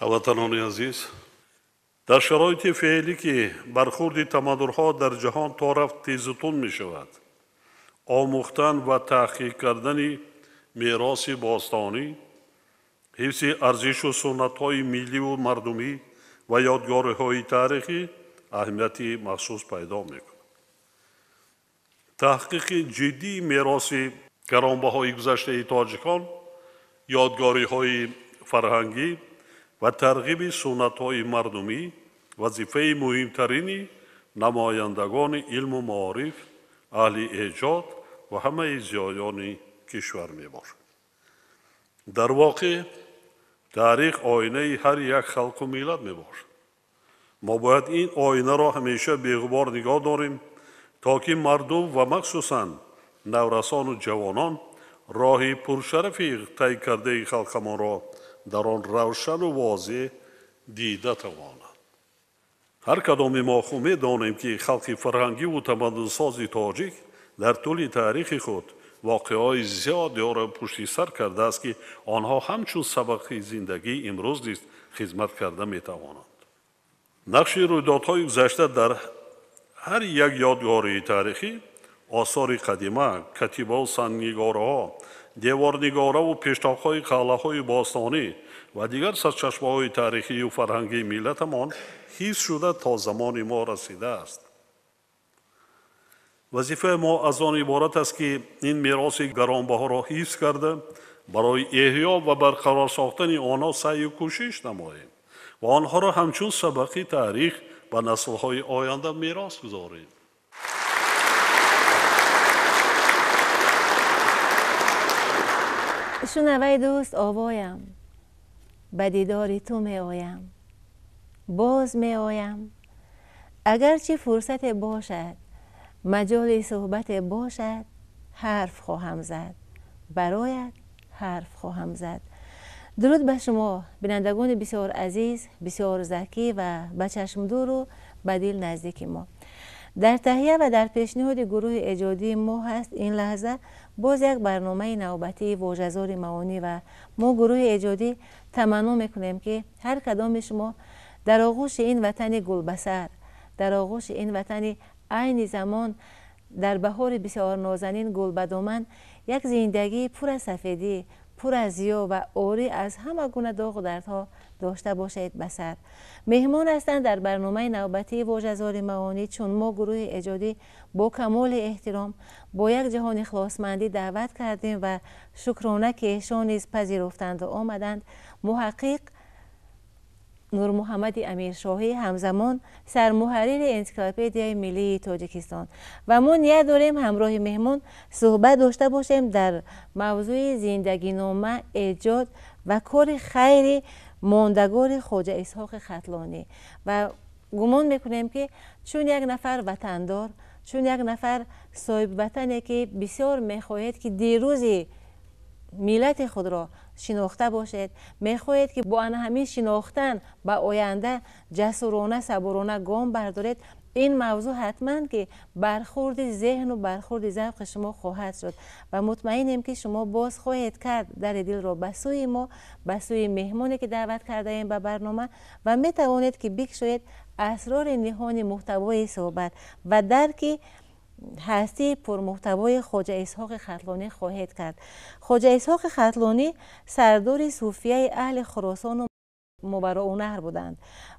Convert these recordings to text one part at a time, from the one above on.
هموطنان عزیز، در شرایط فعلی که برخورد تمدن‌ها در جهان تا رفت تیزتون می شود، آموختن و تحقیق کردن میراث باستانی، حفظ ارزش و سنت‌های ملی و مردمی و یادگاری‌های تاریخی اهمیت مخصوص پیدا می‌کند. تحقیق جدی میراث گرانبهای گذشته تاجیکان، یادگاری‌های فرهنگی و ترغیب سنت‌های مردمی وظیفه مهمترین نمایندگان علم و معارف، اهل ایجاد و همه زیایان کشور می‌باشد. در واقع تاریخ آینه هر یک خلق و ملت می‌باشد. ما باید این آینه را همیشه بی‌غبار نگاه داریم تا که مردم و مخصوصاً نورسان و جوانان راه پرشرف طی کرده خلقمان را در آن روشن و واضح دیده توانند. هر کدام ما خو می‌دانیم که خلق فرهنگی و تمدن‌ساز تاجیک در طول تاریخ خود واقعه‌های زیادی را پشت سر کرده است که آنها همچون سبق زندگی امروز نیز خدمت کرده می‌توانند. نقش رویدادهای گذشته در هر یک یادگاری تاریخی، آثار قدیمه، کتیبه و سنگنگاره‌ها، دیوارنگاره و پیشتاق‌های قلعه‌های باستانی و دیگر سرچشمه‌های تاریخی و فرهنگی ملتمان حفظ شده تا زمان ما رسیده است. وظیفه ما از آن عبارت است که این میراث گرانبها را حفظ کرده برای احیا و برقرار ساختن آنها سعی و کوشش نماییم و آنها را همچون سبق تاریخ به نسل‌های آینده میراث گذاریم. شنوای دوست، آوایم به دیدار تو می آیم، باز می آیم. اگرچه فرصت باشد، مجال صحبت باشد، حرف خواهم زد، برایت حرف خواهم زد. درود به شما بینندگان بسیار عزیز، بسیار ذکی و به چشم دور و به دل نزدیک ما. در تهیه و در پیشنهاد گروه ایجادی ما هست این لحظه باز یک برنامه نوبتی واژه‌زار معانی و ما گروه ایجادی تمنا میکنیم که هر کدام شما در آغوش این وطن گلبسر، در آغوش این وطن عین زمان، در بهار بسیار نازنین گل بدامن یک زندگی پر از سفیدی، پر از ضیا و عاری از همه گونه داغ و دردها داشته باشید بسر. مهمان هستند در برنامه نوبتی واژه‌زار معانی چون ما گروه ایجادی با کمال احترام با یک جهان اخلاصمندی دعوت کردیم و شکرانه که ایشان نیز پذیرفتند و آمدند. محقق نور محمد امیرشاهی، همزمان سرمحرر انسیکلوپدیای ملی تاجیکستان، و ما نیت داریم همراه مهمان صحبت داشته باشیم در موضوع زندگی نامه، ایجاد و کار خیری ماندگار خواجه اسحاق ختلانی و گمان میکنیم که چون یک نفر وطندار، چون یک نفر صاحب وطنه که بسیار میخواهد که دیروز ملت خود را شناخته باشد، میخواهید که با همین شناختن به آینده جسورانه صبورانه گام بردارید. این موضوع حتما که برخورد ذهن و برخورد ذوق شما خواهد شد و مطمئنیم که شما باز خواهید کرد در دل را به سوی ما، به سوی مهمانی که دعوت کرده ایم به برنامه و میتوانید که بکشید اسرار نهان محتوای صحبت و درک هستی پرمحتوای خواجه اسحاق ختلانی خواهید کرد. خواجه اسحاق ختلانی سردار صوفیه اهل خراسان و ماوراءالنهر بودند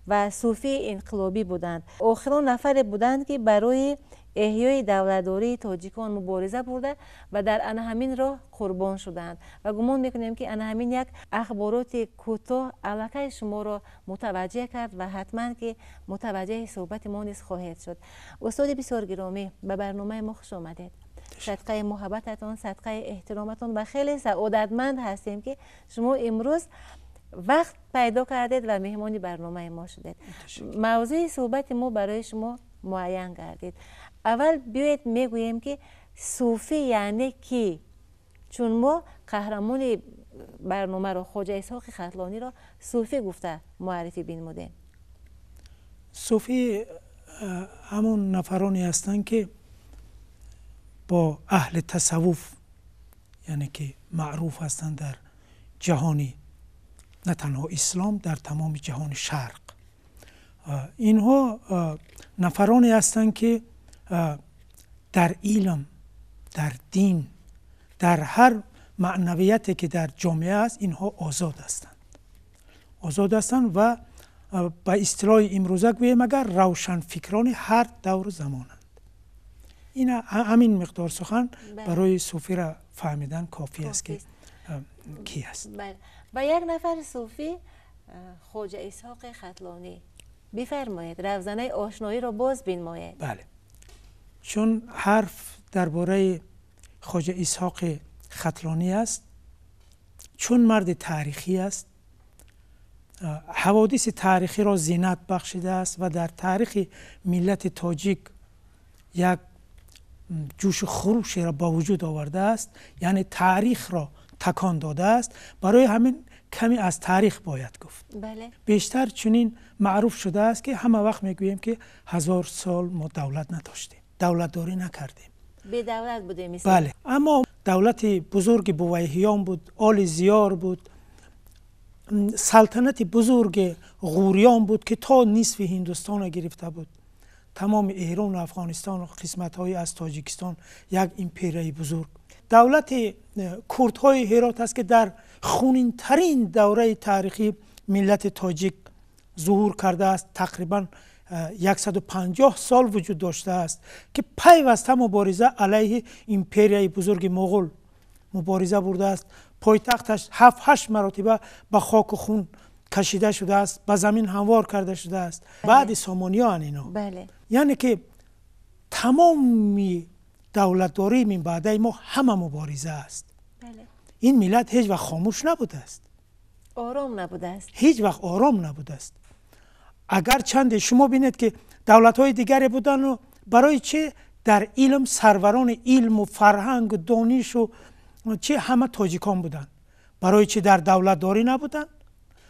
و صوفی انقلابی بودند. آخرین نفر بودند که برای احیای دولتداری تاجیکان مبارزه برده و در همین راه قربان شدند و گمان میکنیم که همین یک اخبارات کوتاه الکی شما را متوجه کرد و حتما که متوجه صحبت ما نیز خواهید شد. استاد بسیار گرامی، به برنامه ما خوش آمدید. صدقه محبتتون، صدقه احترامتون و خیلی سعادتمند هستیم که شما امروز وقت پیدا کردید و مهمانی برنامه ما شدید. موضوع صحبت ما برای شما معین کردید. اول بیایید میگوییم که صوفی یعنی کی؟ چون ما قهرمان برنامه رو خواجه اسحاق ختلانی را صوفی گفته معرفی بنمودیم. صوفی همون نفرانی هستند که با اهل تصوف، یعنی که معروف هستند در جهانی نه تنها اسلام، در تمام جهان شرق. اینها نفرانی هستند که در علم، در دین، در هر معنویتی که در جامعه است اینها آزاد هستند. آزاد هستند و به اصطلاح امروزه گوییم اگر روشن فکران هر دور زمانند. این همین مقدار سخن برای صوفی را فهمیدن کافی است که کی است. بله. و یک نفر صوفی خواجه اسحاق ختلانی، بفرمایید روزنه آشنایی را باز بنمایید. بله. چون حرف درباره خواجه اسحاق ختلانی است، چون مرد تاریخی است، حوادث تاریخی را زینت بخشیده است و در تاریخ ملت تاجیک یک جوش خروشی را با وجود آورده است، یعنی تاریخ را تکان داده است. برای همین کمی از تاریخ باید گفت. بله. بیشتر چنین معروف شده است که همه وقت میگوییم که 1000 سال ما دولت نداشتیم، دولت داری نکردیم، بی دولت بودیم. بله. اما دولت بزرگ بویهیان بود، آل زیار بود، سلطنت بزرگ غوریان بود که تا نصف هندوستان را گرفته بود، تمام ایران و افغانستان و قسمت‌های از تاجیکستان، یک امپرای بزرگ. دولت کردهای هرات است که در خونین ترین دوره تاریخی ملت تاجیک ظهور کرده است. تقریبا 150 سال وجود داشته است که پیوسته مبارزه علیه امپرای بزرگ مغول مبارزه برده است. پایتختش 7-8 مرتبه به خاک و خون کشیده شده است، به زمین هموار کرده شده است. بعد سامانیان اینا. بله. یعنی که تمام دولتداری من بعده ما همه مبارزه است. بله. این ملت هیچ وقت خاموش نبوده است، آرام نبوده است، هیچ وقت آرام نبوده است. اگر چند شما بینید که دولت‌های دیگری بودن و برای چه در علم سروران علم و فرهنگ و دانش و چه همه تاجیکان بودن، برای چه در دولتداری نبودن؟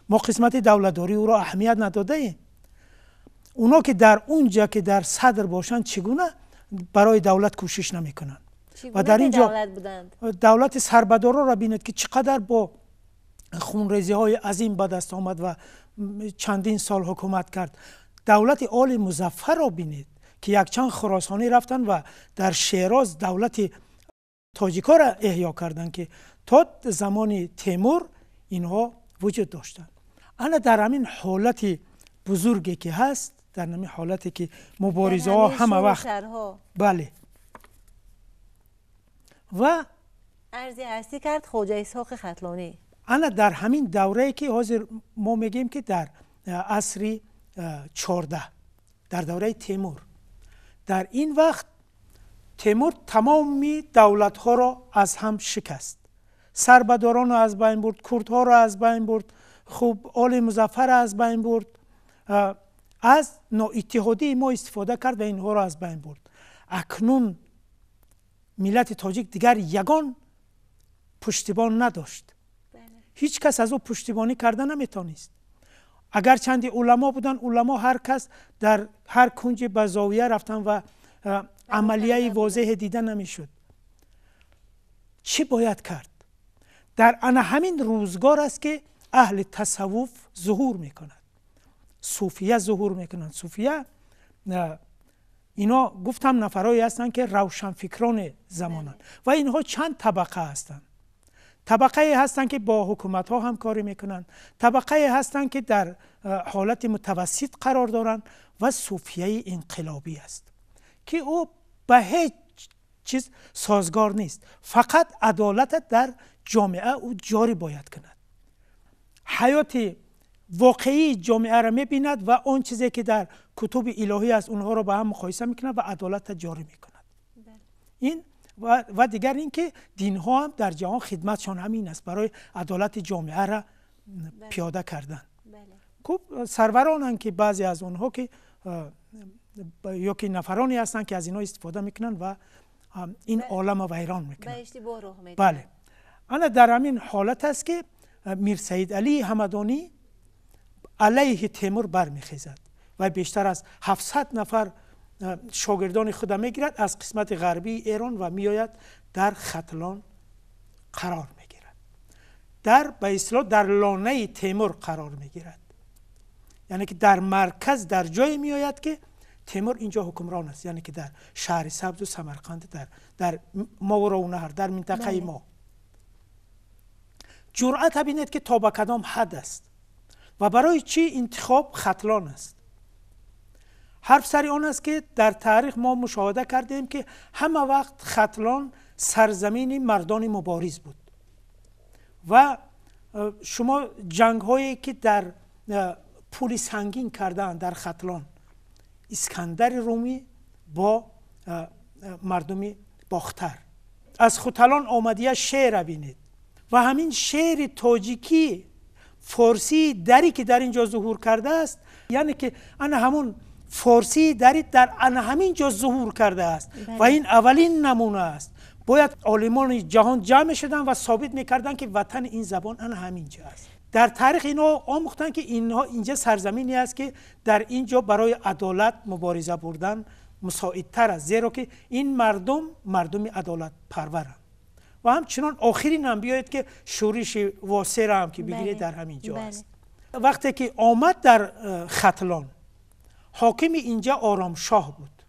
ما قسمت دولتداری او را اهمیت نداده ایم. اونا که در اونجا که در صدر باشند چگونه برای دولت کوشش نمیکنن؟ و در اینجا دولت سربدارا را بینید که چقدر با خونریزی های عظیم به دست آمد و چندین سال حکومت کرد. دولت آل مظفر را بینید که یک چند خراسانی رفتن و در شیراز دولت تاجیکا را احیا کردن که تا زمان تیمور اینها وجود داشتن. انا در همین حالت بزرگی که هست، در همین حالتی که مبارزه ها همه وقت بله و ارزی هستی کرد خواجه اسحاق ختلانی. انا در همین دوره‌ای که حاضر ما میگیم که در عصر 14 در دوره تیمور، در این وقت تیمور تمامی دولت‌ها را از هم شکست، سربداران را از بین برد، کردها را از بین برد، خوب آل مظفر را از بین برد، از نااتحادی ما استفاده کرد و اینها را از بین برد. اکنون ملت تاجیک دیگر یگان پشتیبان نداشت. هیچ کس از او پشتیبانی کردن نمیتونست. اگر چندی علما بودن، علما هر کس در هر کنج به زاویه رفتن و عملیه واضح دیده نمیشد. چی باید کرد؟ در همین روزگار است که اهل تصوف ظهور میکند، صوفیه ظهور میکنند. صوفیه اینا گفتم نفرایی هستند که روشنفکران زمانند و اینها چند طبقه هستند. طبقه هستند که با حکومت ها همکاری میکنند، طبقه هستند که در حالت متوسط قرار دارند و صوفیه انقلابی است که او به هیچ چیز سازگار نیست، فقط عدالت در جامعه او جاری باید کند، حیات واقعی جامعه را میبیند و اون چیزی که در کتب الهی است اونها را با هم مقایسه میکند و عدالت جاری میکند. این و دیگر این که دین ها هم در جهان خدمتشان همین است، برای عدالت جامعه را پیاده کردن. خوب سرورانند که بعضی از اونها که یا که نفرانی هستند که از اینا استفاده میکنن و این عالم را ویران میکنن. بله. انا در همین حالت است که میر سید علی همدانی علیه تیمور برمیخیزد و بیشتر از 700 نفر شاگردان خود میگیرد از قسمت غربی ایران و میآید در ختلان قرار میگیرد. به اصطلاح در لانه تیمور قرار میگیرد. یعنی که در مرکز در جای می آید که تیمور اینجا حکمران است، یعنی که در شهر سبز و سمرقند، در ماوراءالنهر، در منطقه ما. جرأت ببینید که تا به کدام حد است و برای چی انتخاب ختلان است. حرف سر آن است که در تاریخ ما مشاهده کردیم که همه وقت ختلان سرزمین مردان مبارز بود و شما جنگ هایی که در پول سنگین کردن در ختلان، اسکندر رومی با مردم باختر، از ختلان آمدیه شعر بینید و همین شعر تاجیکی فارسی دری که در اینجا ظهور کرده است، یعنی که انا همون فارسی دری در همین جا ظهور کرده است و این اولین نمونه است. باید عالمان جهان جمع شدن و ثابت میکردن که وطن این زبان همین جا است. در تاریخ اینا آموختن که اینها اینجا سرزمینی است که در اینجا برای عدالت مبارزه بردن مساعدتر است، زیرا که این مردم عدالت پرورند. و همچنان آخرین هم بیاید که شورش واسه را هم که بگیرید در همین جا است. وقتی که آمد در ختلان، حاکم اینجا آرامشاه بود.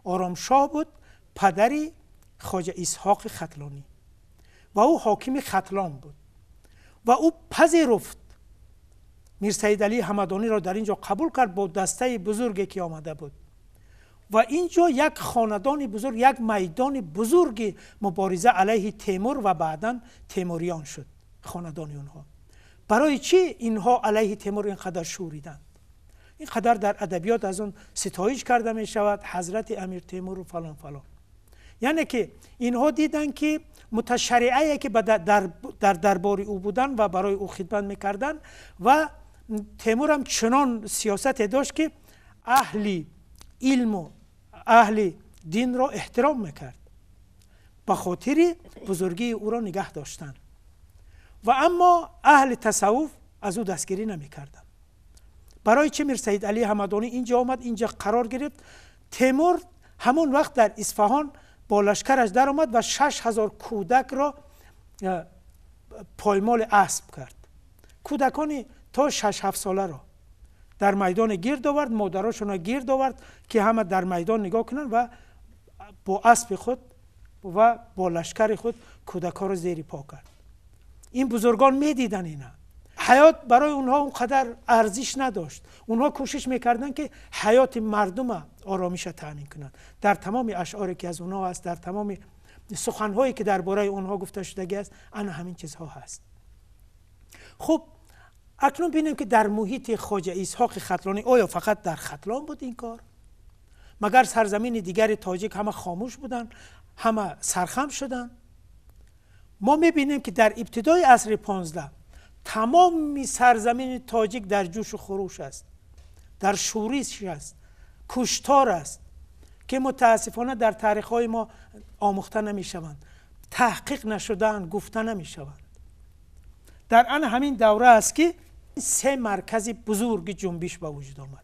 آرامشاه بود پدری خواجه اسحاق ختلانی و او حاکم ختلان بود و او پذیرفت میر سید علی همدانی را در اینجا قبول کرد با دسته بزرگی که آمده بود و اینجا یک خاندان بزرگ، یک میدان بزرگ مبارزه علیه تیمور و بعداً تیموریان شد. خاندان اونها برای چی اینها علیه تیمور اینقدر شوریدند؟ اینقدر در ادبیات از اون ستایش کرده می شود حضرت امیر تیمور و فلان فلان. یعنی که اینها دیدن که متشرعه که در دربار او بودن و برای او خدمت میکردن و تیمور هم چنان سیاست داشت که اهل علم و اهل دین را احترام میکرد، به خاطر بزرگی او را نگه داشتن و اما اهل تصوف از او دستگیری نمیکردن. برای چه میر سید علی همدانی اینجا آمد، اینجا قرار گرفت. تیمور همون وقت در اصفهان با لشکرش در آمد و 6000 کودک را پایمال اسب کرد. کودکانی تا 6-7 ساله را در میدان گرد آورد، مادراشون را گرد آورد که همه در میدان نگاه کنن و با اسب خود و با لشکر خود کودکان را زیر پا کرد. این بزرگان می دیدن اینا. حیات برای اونها اونقدر ارزش نداشت. اونها کوشش میکردن که حیات مردم آرامش تامین کنند. در تمام اشعاری که از اونها هست، در تمام سخنهایی که درباره اونها گفته شده است، همین چیزها هست. خب اکنون ببینیم که در محیط خواجه اسحاق ختلانی آیا فقط در ختلان بود این کار؟ مگر سرزمین دیگر تاجیک همه خاموش بودن، همه سرخم شدن؟ ما میبینیم که در ابتدای عصر 15 تمام سرزمین تاجیک در جوش و خروش است، در شورش است، کشتار است که متاسفانه در تاریخ‌های ما آموخته نمی‌شوند، تحقیق نشدن، گفته نمی‌شوند. در همین دوره است که 3 مرکز بزرگ جنبش به وجود آمد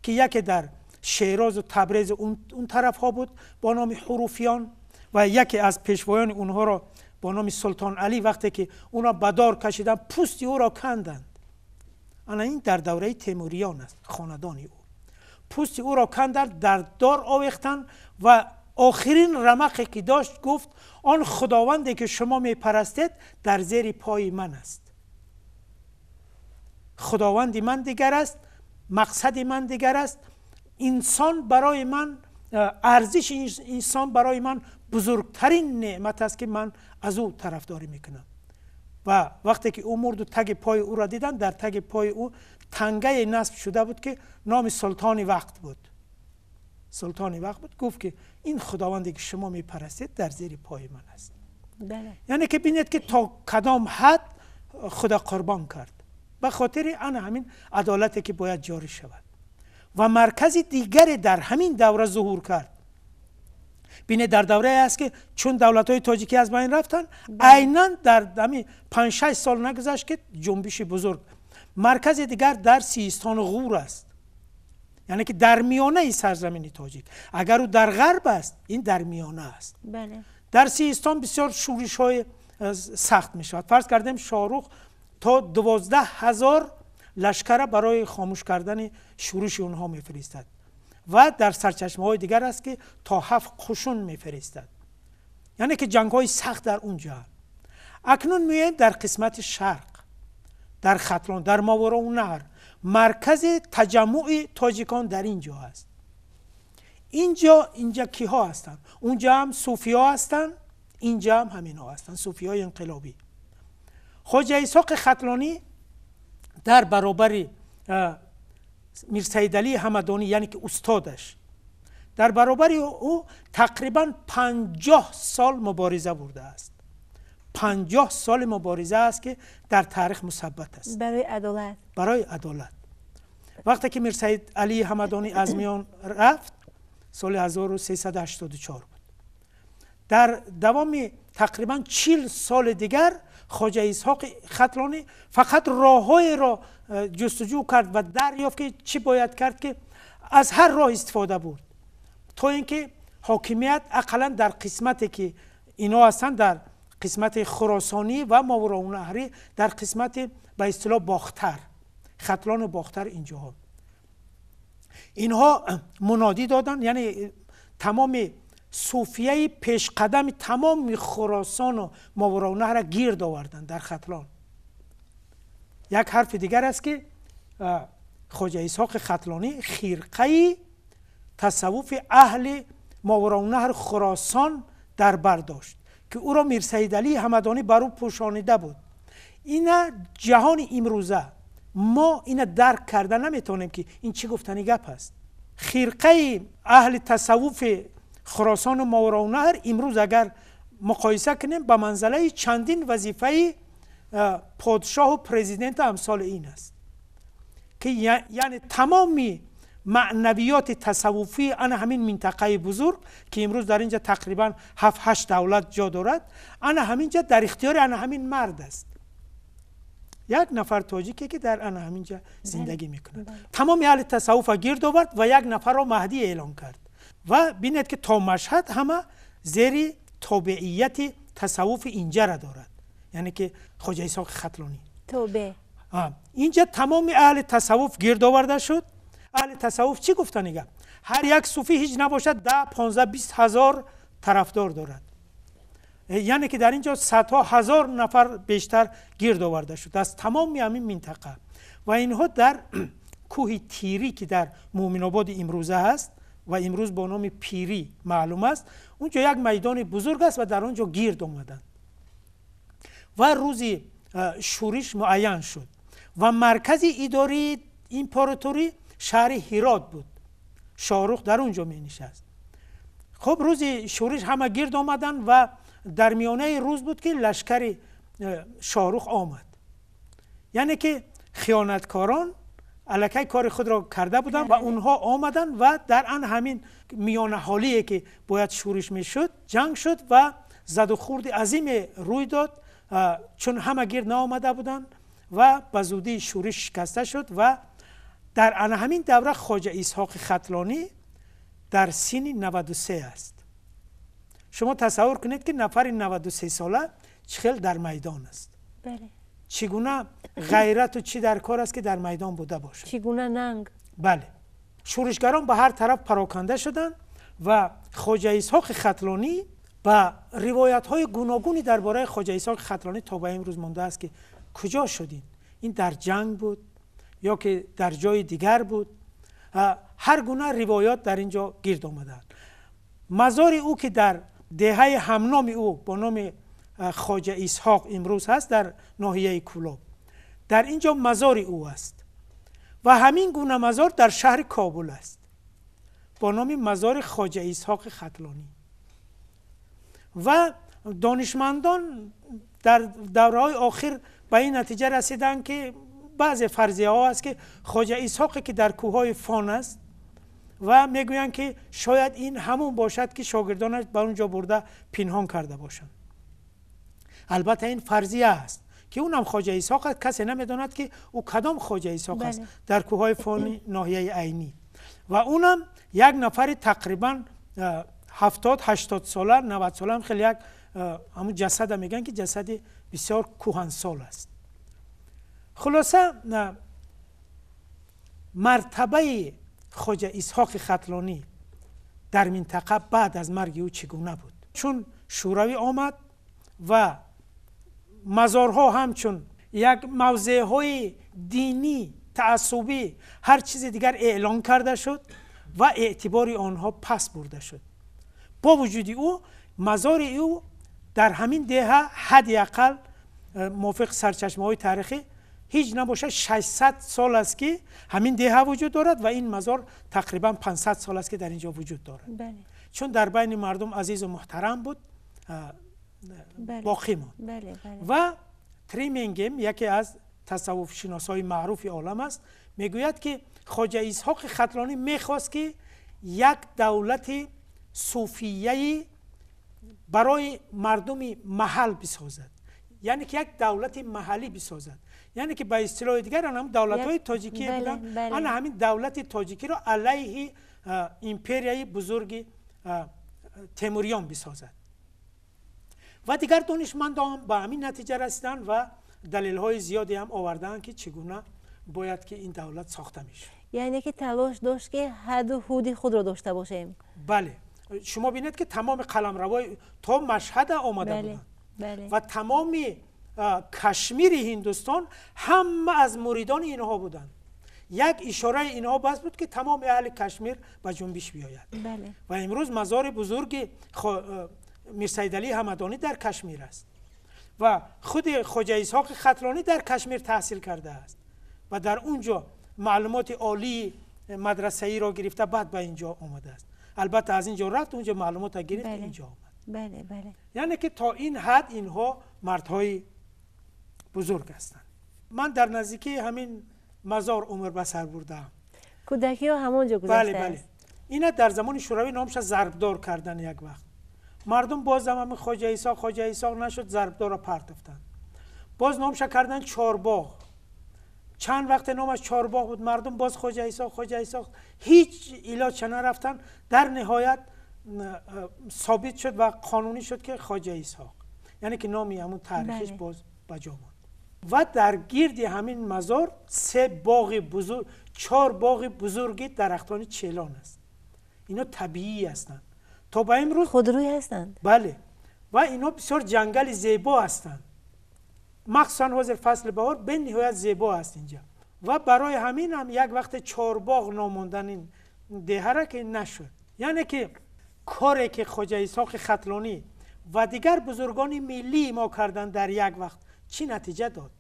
که یکی در شیراز و تبریز اون طرف ها بود با نام حروفیان و یکی از پیشوایان اونها را با نام سلطان علی وقتی که اونا بدار کشیدن پوستی او را کندند. این در دوره تیموریان است، خاندان او. پوستی او را کندند، در دار آویختند و آخرین رمقی که داشت گفت آن خداوندی که شما می پرستید در زیر پای من است. خداوندی من دیگر است، مقصد من دیگر است. انسان برای من، ارزش انسان برای من بزرگترین نعمت است که من از او طرفداری میکنم. و وقتی که او مرد و تگ پای او را دیدن، در تگ پای او تنگه نصب شده بود که نام سلطان وقت بود. سلطان وقت بود، گفت که این خداوندی که شما میپرستید در زیر پای من است. بله. یعنی که ببینید که تا کدام حد خدا قربان کرد به خاطر همین عدالتی که باید جاری شود. و مرکز دیگری در همین دوره ظهور کرد. بینه در دوره است که چون دولت‌های تاجیکی از بین رفتن، عیناً در 5-6 سال نگذشت که جنبش بزرگ. مرکز دیگر در سیستان غور است، یعنی که در میانه سرزمین تاجیک. اگر او در غرب است، این در میانه است. بله. در سیستان بسیار شورش‌های سخت می شود. فرض کردیم شاهرخ تا 12,000 لشکر برای خاموش کردن شورش اونها میفرستد و در سرچشمه های دیگر است که تا 7 قشون میفرستد، یعنی که جنگ های سخت در اونجا. اکنون میایم در قسمت شرق، در ختلان، در ماوراءالنهر، مرکز تجمع تاجیکان در اینجا است. اینجا کیها هستند؟ اونجا هم صوفی ها هستند، اینجا هم همین ها هستند، صوفی های انقلابی. خواجه اسحاق ختلانی در برابر میر سید علی همدانی، یعنی که استادش، در برابر او تقریبا 50 سال مبارزه برده است. 50 سال مبارزه است که در تاریخ مثبت است برای عدالت. وقتی که میر سید علی همدانی از میان رفت سال 1384 بود. در دوام تقریبا 40 سال دیگر خواجه اسحاق ختلانی فقط راه‌های را جستجو کرد و دریافت که چی باید کرد، که از هر راه استفاده بود تا اینکه حاکمیت اقلا در قسمتی که اینا هستند، در قسمت خراسانی و ماوراءالنهری، در قسمت به اصطلاح باختر، ختلان باختر، اینها منادی دادن، یعنی تمام صوفیه پیش قدم تمام خراسان و ماوراءالنهر را گرد آوردند در ختلان. یک حرف دیگر است که خواجه اسحاق ختلانی خرقه تصوف اهل ماوراءالنهر خراسان در بر داشت که او را میر سید علی همدانی بر او پوشانیده بود. اینا جهان امروزه ما اینا درک کرده نمیتونیم که این چی گفتنی گپ است. خرقه اهل تصوف خراسان و ماوراءالنهر امروز اگر مقایسه کنیم به منزله چندین وظیفه پادشاه و پرزیدنت امثال این است که یعنی تمامی معنویات تصوفی انا همین منطقه بزرگ که امروز در اینجا تقریبا 7-8 دولت جا دارد، انا همینجا در اختیار انا همین مرد است. یک نفر تاجیکی که در انا همینجا زندگی میکنه. تمام اهل تصوف گرد آورد و یک نفر را مهدی اعلان کرد و بینید که تا مشهد همه زیر تابعیت تصوف اینجا را دارد، یعنی که خواجه اسحاق ختلانی. توبه. اینجا تمام اهل تصوف گرد آورده شد. اهل تصوف چی گفتن دیگه؟ هر یک صوفی هیچ نباشد 10-15-20 هزار طرفدار دارد، یعنی که در اینجا صدها هزار نفر بیشتر گرد آورده شد از تمام همین منطقه. و اینها در کوه تیری که در مومن آباد امروزه هست و امروز با نام پیری معلوم است، اونجا یک میدان بزرگ است و در اونجا گرد آمدند و روزی شورش معین شد و مرکز اداری امپراتوری شهر هرات بود. شاهرخ در اونجا می نشست. خب روزی شورش همه گرد آمدن و در میانه روز بود که لشکر شاهرخ آمد، یعنی که خیانتکاران الکی کار خود را کرده بودند و اونها آمدن و در آن همین میانه حالیه که باید شورش میشد جنگ شد و زد و خورد عظیم روی داد، چون همه گرد نآمده بودند و به زودی شورش شکسته شد. و در آن همین دوره خواجه اسحاق ختلانی در سن 93 است. شما تصور کنید که نفر 93 ساله چخیل در میدان است. بله. چگونه غیرت و چی در کار است که در میدان بوده باشد. چگونه ننگ. بله. شورشگران به هر طرف پراکنده شدند و خواجه اسحاق ختلانی با روایت های گوناگونی درباره خواجه اسحاق ختلانی تا به امروز مانده است که کجا شدین؟ این در جنگ بود یا که در جای دیگر بود؟ هر گونه روایات در اینجا گرد آمدند. مزار او که در دهه همنام او با نام خواجه اسحاق امروز هست در ناحیه کولاب، در اینجا مزار او است و همین گونه مزار در شهر کابل است با نام مزار خواجه اسحاق ختلانی. و دانشمندان در دوره‌های آخر به این نتیجه رسیدند که بعض فرضیه ها است که خواجه اسحاقی که در کوههای فان است و میگویند که شاید این همون باشد که شاگردانش به اونجا برده پنهان کرده باشند. البته این فرضیه است که اونم خواجه اسحاق است، کسی نمیداند که او کدام خواجه اسحاق است در کوههای فان ناحیه عینی. و اونم یک نفر تقریبا 70-80 ساله 90 ساله هم خیلی یک همون جسد هم میگن که جسد بسیار کهنسال است. خلاصه مرتبه خواجه اسحاق ختلانی در منطقه بعد از مرگ او چگونه بود؟ چون شوروی آمد و مزارها همچون یک موضعهای دینی، تعصبی، هر چیز دیگر اعلان کرده شد و اعتبار آنها پس برده شد. با وجود او مزار او در همین دهه حداقل موافق سرچشمه‌های تاریخی هیچ نباشه 600 سال است که همین دهه وجود دارد و این مزار تقریبا 500 سال است که در اینجا وجود دارد. بله. چون در بین مردم عزیز و محترم بود، باقی ماند. بله بله. و تریمینگم یکی از تصوف شناسای معروف عالم است، میگوید که خواجه اسحاق ختلانی میخواست که یک دولت صوفیه برای مردم محل بسازد، یعنی که یک دولت محلی بسازد، یعنی که به اصطلاح دیگر هم دولت‌های تاجیکی بودن، آن همین دولت تاجیکی را علیه امپریای بزرگ تیموریان بسازد. و دیگر دانشمندان به همین نتیجه رسیدن و دلیل‌های زیادی هم آوردن که چگونه باید که این دولت ساخته میشه. یعنی که تلاش داشت که حد و حدود خود را داشته باشیم. بله، شما بینید که تمام قلمروای تا مشهد آمده بودن. بله. و تمام کشمیر هندوستان هم از مریدان اینها بودند. یک اشاره اینها بس بود که تمام اهل کشمیر به جنبش بیاید. بله. و امروز مزار بزرگ میر سید علی همدانی در کشمیر است و خود خواجه اسحاق ختلانی در کشمیر تحصیل کرده است و در اونجا معلومات عالی مدرسه‌ای را گرفته، بعد به اینجا آمده است. البته از اینجا رفت اونجا معلومات گرفت، بله. اینجا آمد. بله بله. یعنی که تا این حد اینها مردهای بزرگ هستند. من در نزدیکی همین مزار عمر به سر بردم. کودکی ها همونجا گذشته بله. است. اینا در زمان شوروی نامش ضربدار کردن. یک وقت مردم باز هم خواجه اسحاق نشد، ضربدار را پرتفتن. باز نامش کردن چهارباغ. چند وقت نامش چهارباغ بود، مردم باز خواجه اسحاق هیچ علاج نرفتن. در نهایت ثابت شد و قانونی شد که خواجه اسحاق، یعنی که نامی همون تاریخش بله. باز بجا ماند. و در گرد همین مزار 4 باغ بزرگ درختان چیلان است. اینا طبیعی هستند تا به امروز، خودروی هستند. بله. و اینا بسیار جنگل زیبا هستند، مخصوصا حاضر فصل بهار به نهایت زیبا است اینجا. و برای همین هم یک وقت 4 باغ ناموندن این دهه را که نشد. یعنی که کاری که خواجه اسحاق ختلانی و دیگر بزرگان ملی ما کردن در یک وقت چی نتیجه داد؟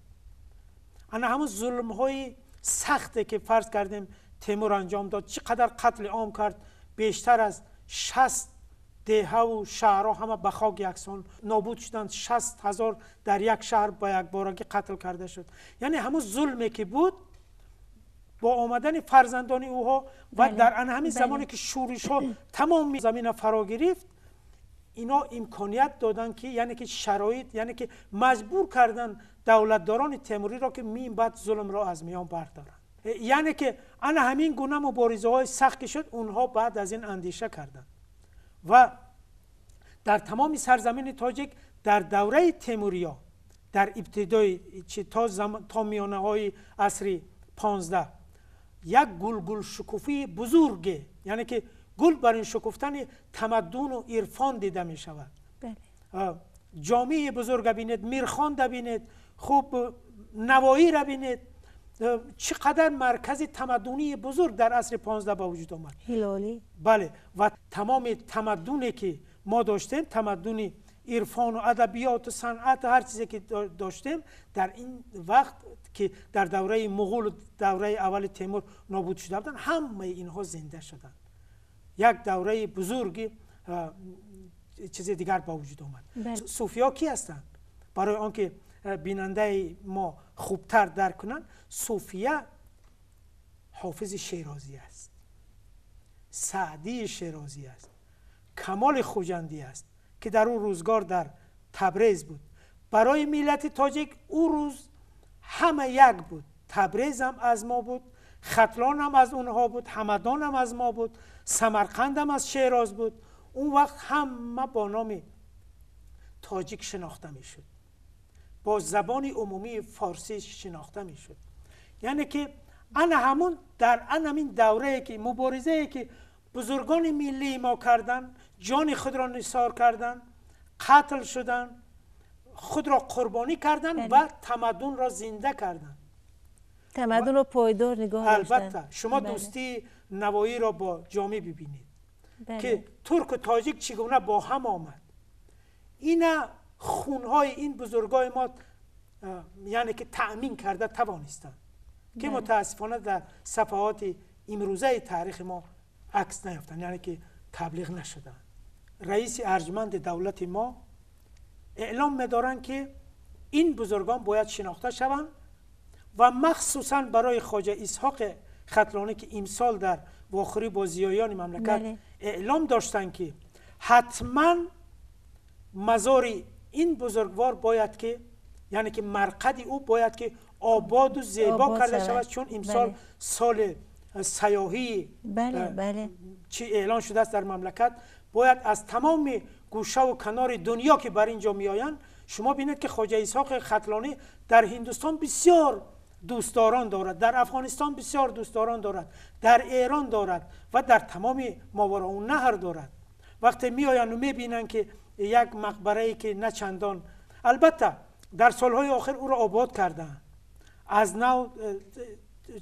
انا همون ظلم های سخته که فرض کردیم تیمور انجام داد، چقدر قتل عام کرد، بیشتر از 60 دهه و شهرها همه به خاک یکسان نابود شدند. 60,000 در یک شهر با یک بارگی قتل کرده شد. یعنی همون ظلمی که بود با آمدن فرزندان اوها و در همین زمانی که شورش ها تمام زمین فرا گرفت، اینا امکانیت دادن که یعنی که شرایط، یعنی که مجبور کردن دولتداران تیموری را که بعد ظلم را از میان بردارن. یعنی که همین گونه مبارزه های سخت که شد، اونها بعد از این اندیشه کردن و در تمام سرزمین تاجیک در دوره تیموریا در ابتدای تا میانه های عصر 15 یک گل شکوفی بزرگه، یعنی که گل بر این شکفتن تمدن و عرفان دیده می شود. بله. جامعه بزرگ بینید، میرخان بینید، خوب نوایی را بینید، چقدر مرکز تمدنی بزرگ در عصر 15 با وجود آمد. هلالی. بله. و تمام تمدنی که ما داشتیم، تمدن عرفان و ادبیات و صنعت، هر چیزی که داشتیم در این وقت که در دوره مغول و دوره اول تیمور نابود شده بودن، همه اینها زنده شدند. یک دوره بزرگی چیز دیگر با وجود آمد. بله. صوفیا کی هستند؟ برای آنکه بیننده ما خوبتر درک کنند، صوفیه حافظ شیرازی است، سعدی شیرازی است، کمال خوجندی است که در اون روزگار در تبریز بود. برای ملت تاجیک او روز همه یک بود. تبریز هم از ما بود، ختلان هم از اونها بود، همدان هم از ما بود، سمرقند هم از شیراز بود، اون وقت همه با نام تاجیک شناخته میشد، با زبان عمومی فارسی شناخته میشد. یعنی که انا همون در همین دوره که مبارزه که بزرگان ملی ما کردن، جان خود را نثار کردن، قتل شدن، خود را قربانی کردن و تمدن را زنده کردن، تمدن رو پایدار نگاه داشتن. البته شما دوستی نوایی را با جامعه ببینید که ترک و تاجیک چگونه با هم آمد. اینا خونهای این بزرگای ما یعنی که تأمین کرده توانستند که متاسفانه در صفحات امروزه تاریخ ما عکس نیافتند، یعنی که تبلیغ نشدند. رئیس ارجمند دولت ما اعلام می‌دارند که این بزرگان باید شناخته شوند و مخصوصاً برای خواجه اسحاق ختلانی که امسال در واخوری با زیایان مملکت اعلام داشتند که حتماً مزار این بزرگوار باید که یعنی که مرقد او باید که آباد و زیبا کرده شود، چون امسال سال سیاحی چی اعلان شده است در مملکت. باید از تمام گوشه و کنار دنیا که بر اینجا میآیند، شما بینید که خواجه اسحاق ختلانی در هندوستان بسیار دوستداران دارد، در افغانستان بسیار دوستداران دارد، در ایران دارد و در تمام ماوراءالنهر دارد. وقتی میآیند و میبینند که یک مقبره‌ای که نه چندان، البته در سالهای آخر او را آباد کردن، از نو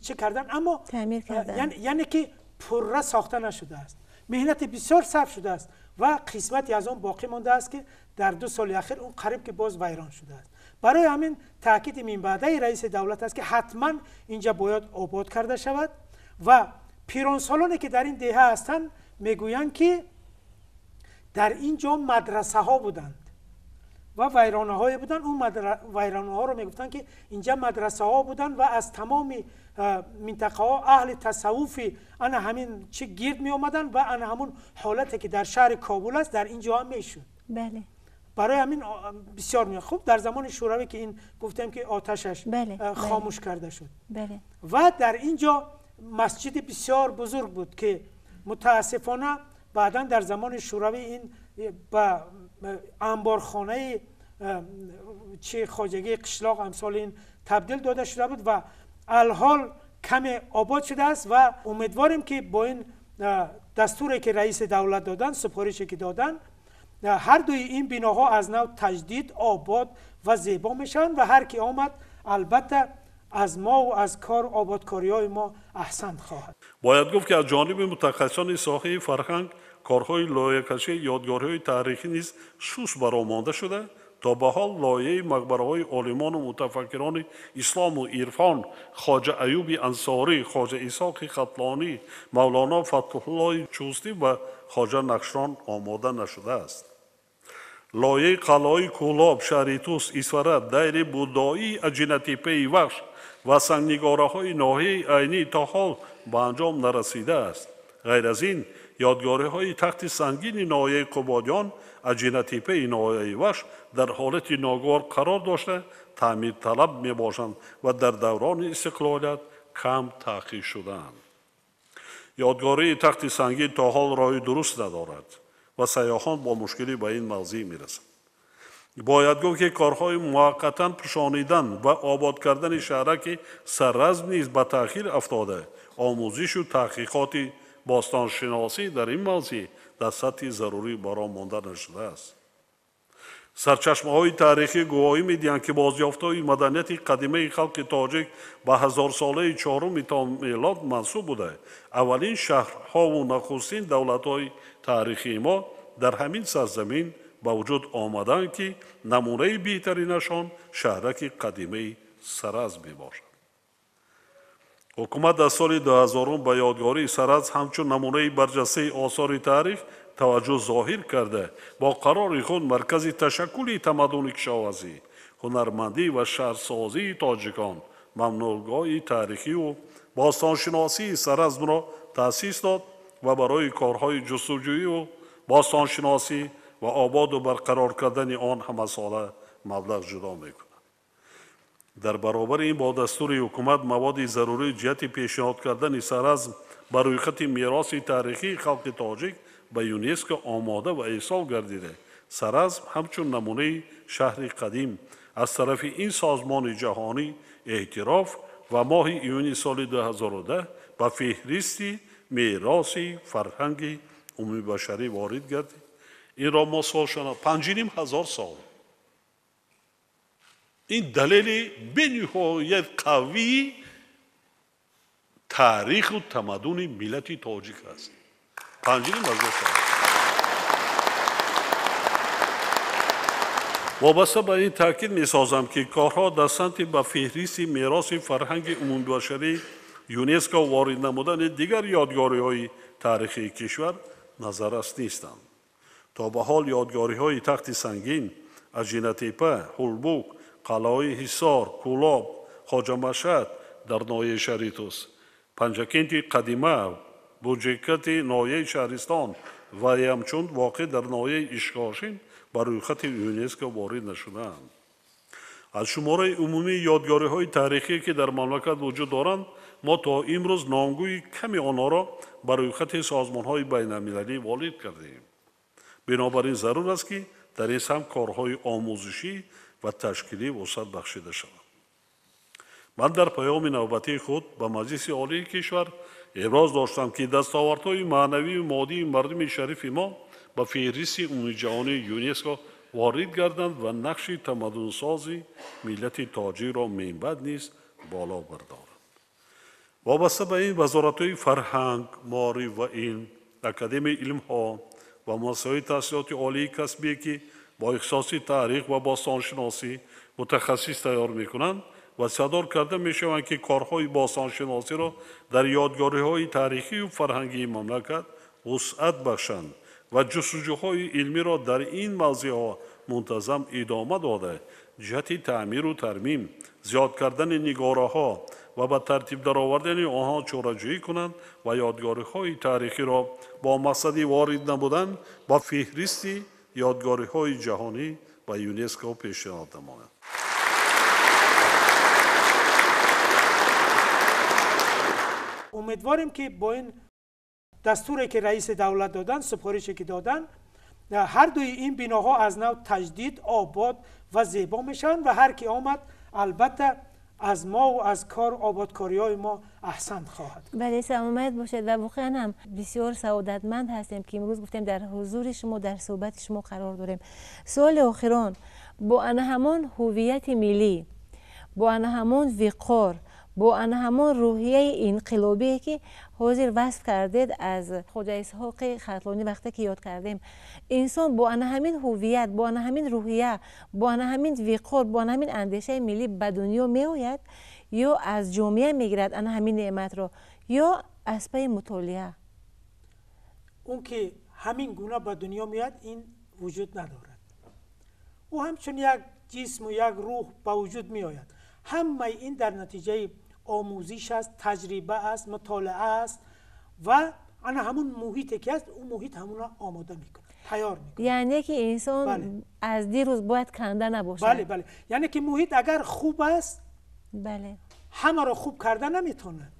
چه کردن، اما تعمیر کردن، یعنی که پرره ساخته نشده است، مهنت بسیار صرف شده است و قسمتی از آن باقی مانده است که در 2 سال اخیر اون قریب که باز ویران شده است. برای همین تاکید من بعده رئیس دولت است که حتما اینجا باید آباد کرده شود و پیران سالانی که در این دهه هستند میگویند که در اینجا مدرسه ها بودند و ویرانه های بودند. اون ویرانه ها رو میگفتن که اینجا مدرسه ها بودند و از تمام منطقه ها اهل تصوفی انا همین چه گرد می آمدن و انا همون حالتی که در شهر کابل است در اینجا هم میشد. بله. برای همین بسیار میاد. خوب در زمان شوروی که این گفتم که آتشش خاموش کرده شد. بله. و در اینجا مسجد بسیار بزرگ بود که متاسفانه بعدا در زمان شوروی این به انبارخانه چه خواجگی قشلاق امثال این تبدیل داده شده بود و الحال کم آباد شده است و امیدواریم که با این دستوری که رئیس دولت دادن، سفارشی که دادن، هر دوی این بناها از نو تجدید، آباد و زیبا میشن و هر کی آمد البته از ما و از کار آبادکاری های ما احسن خواهد. باید گفت که از جانب متخصصان ساحه فرهنگ کارهای لایحه‌کشی یادگارهای تاریخی نیز سوس برآمده شده تا به حال لایحه مقبره‌های عالمان و متفکران اسلام و عرفان خواجه ایوب انصاری، خواجه اسحاق ختلانی، مولانا فتح‌الله چوستی و خواجه نقشبند آماده نشده است. لایحه قلعه‌های کولاب، شهریتوس، اسفرت، دیر بودایی، اجینتی پیوخش و سنگنگاره‌های ناحیه عینی تا حال به انجام نرسیده است. غیر از این یادگاری‌های تخت سنگین ناحیه قبادیان، اجینتی پی ناحیه وش در حالت ناگوار قرار داشته تعمیر طلب میباشند و در دوران استقلالیت کم تأخیر شدند. یادگاری تخت سنگین تا حال راه درست ندارد و سیاحان با مشکلی به این موضوع میرسند. باید گفت که کارهای موقتا پوشانیدن و آباد کردن شهرک سررزم نیز به تأخیر افتاده. آموزش و تحقیقات باستانشناسی در این موضوع در سطح ضروری برای مانده نشده است. سرچشمه‌های تاریخی گواهی می‌دهند که بازیافت‌های مدنیت قدیمی خلق تاجیک به 1000 ساله چهارم تا میلاد منسوب بوده. اولین شهرها و نخستین دولت‌های تاریخی ما در همین سرزمین به وجود آمدند که نمونه بهترینشان شهرک قدیمی سرز میباشد. حکومت در سال 2000 به یادگاری سرز همچون نمونه برجسته آثار تاریخ توجه ظاهر کرده. با قرار خود مرکز تشکل تمدن کشاورزی، هنرمندی و شهرسازی تاجیکان ممنوعگاه تاریخی و باستانشناسی سرز را تأسیس داد و برای کارهای جستجویی و باستانشناسی و آباد و برقرار کردن آن همه ساله مبلغ جدا میکند. در برابر این با دستور حکومت مواد ضروری جهت پیشنهاد کردن سرزم بر روی خط میراث تاریخی خلق تاجیک به یونسکو آماده و ایصال گردیده. سراسب همچون نمونه شهر قدیم از طرف این سازمان جهانی اعتراف و ماه ایونی سال 2010 به فهرست میراث فرهنگ عمومی بشری وارد گردید. این را ما سال شناس 5500 سال. این دلیل بنهایت قوی تاریخ و تمدن ملت تاجیک است. 5500 سال. وابسته به این تاکید می سازم که کارها در سمت به فهرست میراث فرهنگ عمومی بشری یونسکو وارد نمودن دیگر یادگاری های تاریخی کشور نظررس نیستند. تا به حال یادگاری های تخت سنگین، اژینه تپه، هولبوک، قلعه حصار، کولاب، خواجه مشهد در ناحیه شریتوس، پنجکنت قدیمه، بوجکت ناحیه شهرستان و همچون واقع در ناحیه اشکاشین بر روی خط یونسکو وارد نشدند. از شماره عمومی یادگاری های تاریخی که در مملکت وجود دارند ما تا امروز نامگوی کمی آنها را بر روی خط سازمان های بین المللی وارد کردیم. بنابراین ضرور است که در این سمت کارهای آموزشی و تشکیلی وسعت بخشیده شود. من در پیام نوبتی خود به مجلس عالی کشور ابراز داشتم که دستاوردهای معنوی و مادی مردم شریف ما به فهرست عمومی جهانی یونسکو وارد گردند و نقش تمدن‌سازی ملت تاجیک را منبع نیز بالا بردارند. وابسته به این وزارت‌های فرهنگ، معارف و علم، اکادمی علم‌ها و مؤسسه‌های تحصیلات عالی کسبی که با اختصاص تاریخ و باستانشناسی متخصص تیار می‌کنند و صادر کرده می‌شوند که کارهای باستانشناسی را در یادگاری‌های تاریخی و فرهنگی مملکت وسعت بخشند و جستجوهای علمی را در این موضوعها منتظم ادامه داده جهت تعمیر و ترمیم، زیاد کردن نگاره‌ها و به ترتیب درآوردن آنها چاره‌جویی کنند و یادگاری‌های تاریخی را با مقصد وارد نمودن با فهرست یادگاری‌های جهانی و یونسکو پیشنهاد نمایند. امیدواریم که با این دستوری که رئیس دولت دادن، سفارشی که دادن، هر دوی این بناها از نو تجدید، آباد و زیبا میشن و هر کی آمد البته از ما و از کار آبادکاری های ما احسن خواهد. بله، سلامت باشد و واقعا هم بسیار سعادتمند هستیم که امروز گفتیم در حضور شما در صحبت شما قرار داریم. سوال آخران، با آن همان هویت ملی، با آن همان وقار، با آن همان روحیه انقلابی که حاضر وصف کردید از خواجه اسحاق خرطلانی وقتی که یاد کردیم، انسان با آن همین هویت، با آن همین روحیه، با آن همین وقار، با آن همین اندیشه ملی به دنیا می آید یا از جامعه میگیرد آن همین نعمت را یا از پی مطالعه؟ اون که همین گونه به دنیا میاد این وجود ندارد. او همچون یک جسم و یک روح به وجود می آید. همه این در نتیجه آموزش است، تجربه است، مطالعه است و آن همون محیطی که است، اون محیط همون آماده میکنه، تیار میکنه. یعنی که انسان بله. از دیروز باید کنده نباشه. بله بله، یعنی که محیط اگر خوب است، بله، همه را خوب کرده نمیتونه.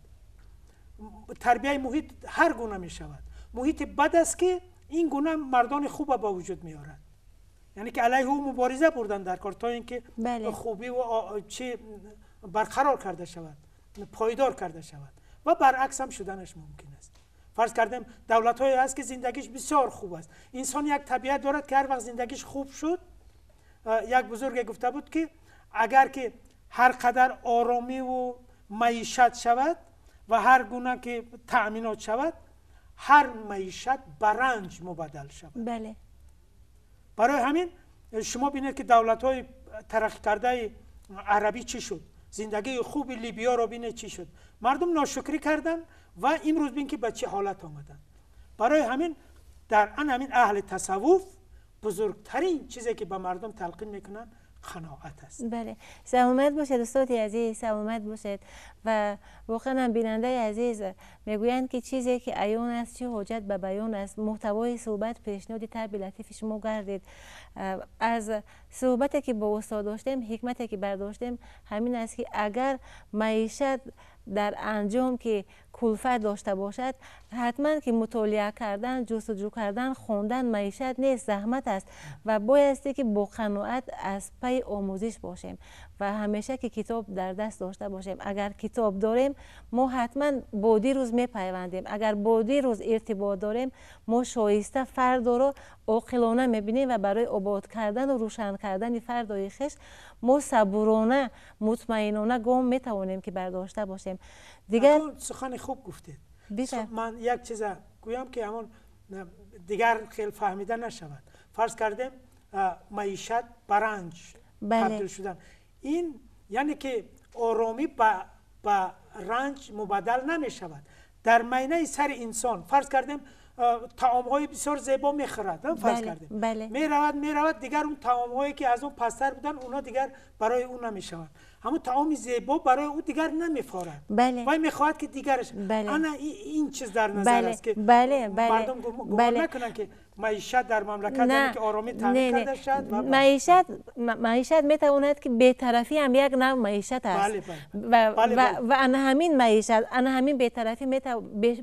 تربیه محیط هر گونه میشود. محیط بد است که این گونه مردان خوب به وجود میارد. یعنی که علیه او مبارزه بردن در کار تا اینکه بله. خوبی و چه برقرار کرده شود، پایدار کرده شود و برعکس هم شدنش ممکن است. فرض کردیم دولت های هست که زندگیش بسیار خوب است. انسان یک طبیعت دارد که هر وقت زندگیش خوب شد، یک بزرگ گفته بود که اگر که هر قدر آرامی و معیشت شود و هر گونه که تأمینات شود، هر معیشت برنج مبدل شود. بله. برای همین شما بینید که دولت‌های ترقی کرده عربی چی شد؟ زندگی خوب لیبیا رو بینید چی شد؟ مردم ناشکری کردن و امروز بین که به چه حالت آمدن. برای همین در همین اهل تصوف بزرگترین چیزی که به مردم تلقین میکنن قناعت است. بله، سلامت باشد استاد عزیز، سلامت باشد. و واقعا هم بیننده عزیز میگویند که چیزی که عیان است چه حاجت به بیان است. محتوای صحبت پیشنهاد طرب لطیف شما گردید. از صحبتی که با استاد داشتیم، حکمتی که برداشتیم همین است که اگر معیشت در انجام که کلفت داشته باشد، حتما که مطالعه کردن، جستجو کردن، خوندن معیشت نیست، زحمت است و بایستی که با قناعت از پی آموزش باشیم و همیشه که کتاب در دست داشته باشیم. اگر کتاب داریم ما حتما با دیروز میپیوندیم، اگر با دیروز ارتباط داریم ما شایسته فرد رو عاقلانه میبینیم و برای آباد کردن و روشن کردن فردای خویش ما صبورانه مطمئنانه گام میتوانیم که برداشته باشیم. دیگر سخن خوب گفتید. بیشتر من یک چیز گویم که همون دیگر خیلی فهمیده نشود. فرض کردیم معیشت برنج تبدیل شدن، این یعنی که آرامی به رنج مبدل نمی شود. در معنی سر انسان فرض کردیم طعام های بسیار زیبا میخورد، فرض کردیم میرود دیگر اون طعام هایی که از اون پستر بودن اونا دیگر برای اون نمیشوند، همون طعام زیبا برای او دیگر نمیخورد. وای میخواهد که دیگرش انا این چیز در نظر است که مردم گمان نکنن که معیشت در مملکت که آرامی تامین کرده شد. معیشت میتواند که بی‌طرفی هم یک نوع معیشت است و ان همین معیشت ان همین بی‌طرفی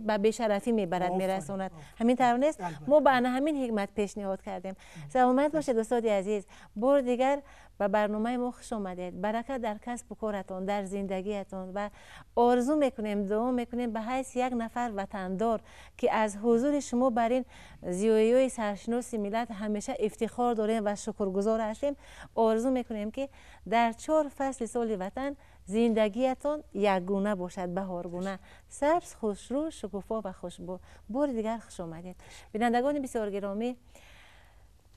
به بی‌شرفی میبرد میرساند. همین طور نیست؟ ما به همین حکمت پیشنهاد کردیم. سلامت باشید استاد عزیز، بار دیگر به برنامه ما خوش آمدید. برکت در کسب و کارتان، در زندگیتان و آرزو میکنیم، دعا میکنیم به حیث یک نفر وطندار که از حضور شما بر این زیبایی سرشناس ملت همیشه افتخار داریم و شکرگزار هستیم. آرزو میکنیم که در 4 فصل سال وطن زندگیتان یکگونه باشد، بهارگونه، سبز، خوشرو، شکوفا و خوشبو. بار دیگر خوش آمدید. بینندگان بسیار گرامی،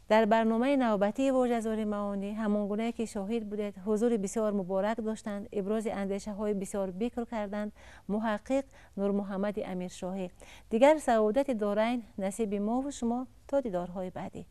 در برنامه نوبتی واژه‌زاری معانی همانگونه که شاهد بودید حضور بسیار مبارک داشتند، ابراز اندیشه های بسیار بکر کردند محقق نور محمد امیرشاهی. دیگر سعادت دارین نصیب ما و شما تا دیدارهای بعدی.